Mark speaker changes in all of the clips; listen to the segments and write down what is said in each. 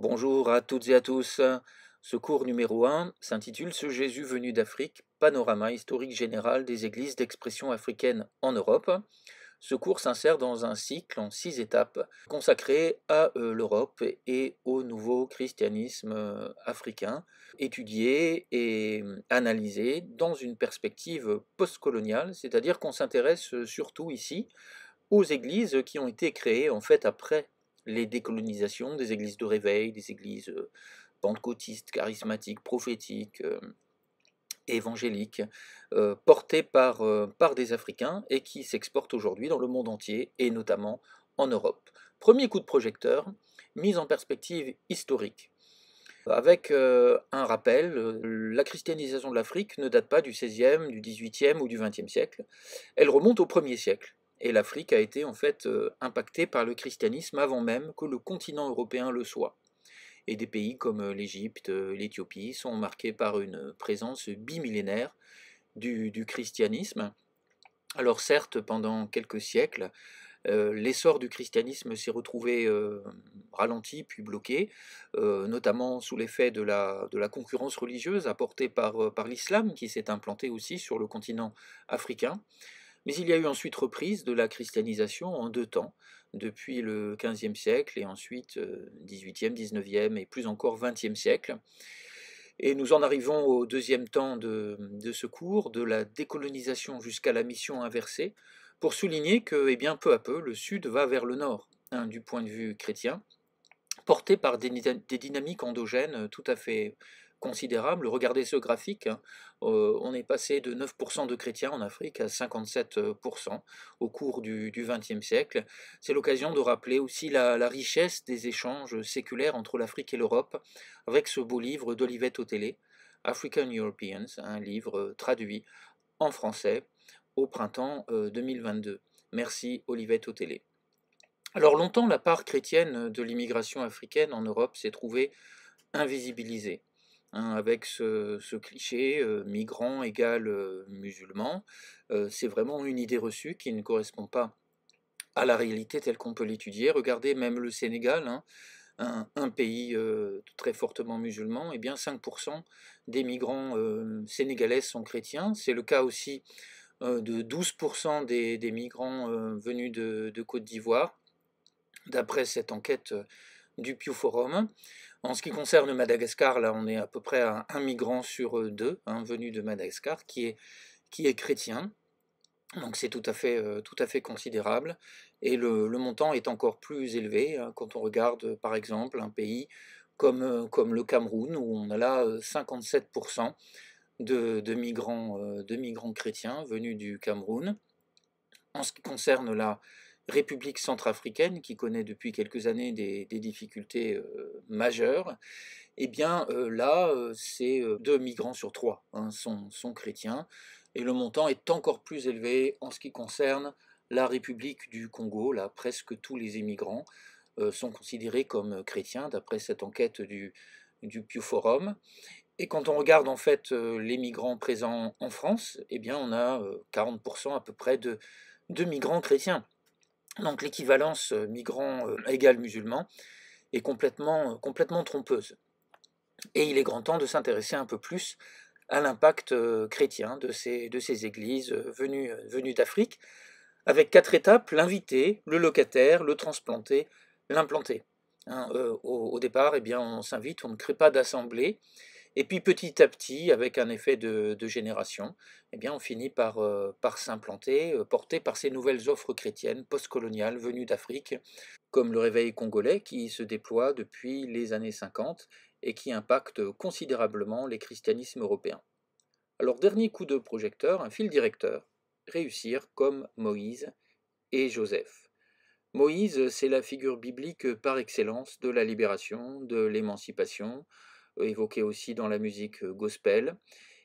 Speaker 1: Bonjour à toutes et à tous. Ce cours numéro 1 s'intitule Ce Jésus venu d'Afrique, panorama historique général des églises d'expression africaine en Europe. Ce cours s'insère dans un cycle en 6 étapes consacré à l'Europe et au nouveau christianisme africain, étudié et analysé dans une perspective postcoloniale, c'est-à-dire qu'on s'intéresse surtout ici aux églises qui ont été créées en fait après les décolonisations, des églises de réveil, des églises pentecôtistes, charismatiques, prophétiques, évangéliques, portées par des Africains et qui s'exportent aujourd'hui dans le monde entier et notamment en Europe. Premier coup de projecteur, mise en perspective historique. Avec un rappel, la christianisation de l'Afrique ne date pas du XVIe, du XVIIIe ou du XXe siècle, elle remonte au 1er siècle. Et l'Afrique a été en fait impactée par le christianisme avant même que le continent européen le soit. Et des pays comme l'Égypte, l'Éthiopie sont marqués par une présence bimillénaire du christianisme. Alors certes, pendant quelques siècles, l'essor du christianisme s'est retrouvé ralenti puis bloqué, notamment sous l'effet de la concurrence religieuse apportée par l'islam qui s'est implanté aussi sur le continent africain. Mais il y a eu ensuite reprise de la christianisation en deux temps, depuis le XVe siècle et ensuite XVIIIe, XIXe et plus encore XXe siècle. Et nous en arrivons au deuxième temps de ce cours, de la décolonisation jusqu'à la mission inversée, pour souligner que, eh bien, peu à peu, le Sud va vers le Nord, du point de vue chrétien, porté par des dynamiques endogènes tout à fait considérables. Regardez ce graphique, hein. On est passé de 9% de chrétiens en Afrique à 57% au cours du XXe siècle. C'est l'occasion de rappeler aussi la richesse des échanges séculaires entre l'Afrique et l'Europe, avec ce beau livre d'Olivette Otélé, African Europeans, un livre traduit en français au printemps 2022. Merci Olivette Otélé. Alors longtemps, la part chrétienne de l'immigration africaine en Europe s'est trouvée invisibilisée, avec ce cliché migrant égale musulman. C'est vraiment une idée reçue qui ne correspond pas à la réalité telle qu'on peut l'étudier. Regardez même le Sénégal, un pays très fortement musulman, et bien 5% des migrants sénégalais sont chrétiens. C'est le cas aussi de 12% des migrants venus de Côte d'Ivoire, d'après cette enquête du Pew Forum. En ce qui concerne Madagascar, là on est à peu près à un migrant sur deux venu de Madagascar qui est chrétien. Donc c'est tout à fait considérable. Et le montant est encore plus élevé quand on regarde par exemple un pays comme le Cameroun, où on a là 57% de migrants chrétiens venus du Cameroun. En ce qui concerne la République centrafricaine, qui connaît depuis quelques années des difficultés majeures, eh bien là, c'est 2 migrants sur 3 sont chrétiens, et le montant est encore plus élevé en ce qui concerne la République du Congo. Là, presque tous les immigrants sont considérés comme chrétiens, d'après cette enquête du Pew Forum. Et quand on regarde en fait les migrants présents en France, eh bien on a 40% à peu près de migrants chrétiens. Donc l'équivalence migrant égale musulman est complètement trompeuse. Et il est grand temps de s'intéresser un peu plus à l'impact chrétien de ces églises venues d'Afrique, avec 4 étapes: l'invité, le locataire, le transplanté, l'implanté. Au départ, eh bien, on s'invite, on ne crée pas d'assemblée. Et puis petit à petit, avec un effet de génération, eh bien, on finit par s'implanter, porté par ces nouvelles offres chrétiennes postcoloniales venues d'Afrique, comme le réveil congolais qui se déploie depuis les années 50 et qui impacte considérablement les christianismes européens. Alors dernier coup de projecteur, un fil directeur: réussir comme Moïse et Joseph. Moïse, c'est la figure biblique par excellence de la libération, de l'émancipation, évoquée aussi dans la musique gospel,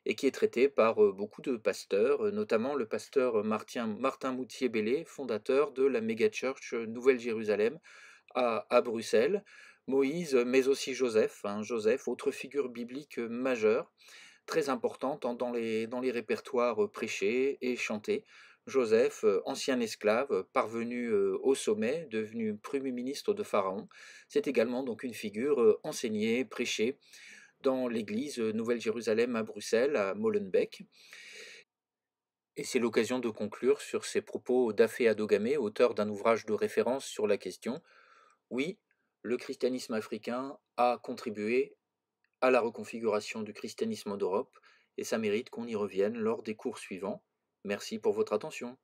Speaker 1: et qui est traitée par beaucoup de pasteurs, notamment le pasteur Martin Moutier-Bellé, fondateur de la méga-church Nouvelle-Jérusalem à Bruxelles. Moïse, mais aussi Joseph, Joseph, autre figure biblique majeure, très importante dans les répertoires prêchés et chantés Joseph, ancien esclave, parvenu au sommet, devenu premier ministre de Pharaon, c'est également donc une figure enseignée, prêchée dans l'église Nouvelle-Jérusalem à Bruxelles, à Molenbeek. Et c'est l'occasion de conclure sur ces propos d'Afé Adogame, auteur d'un ouvrage de référence sur la question. Oui, le christianisme africain a contribué à la reconfiguration du christianisme en Europe, et ça mérite qu'on y revienne lors des cours suivants. Merci pour votre attention.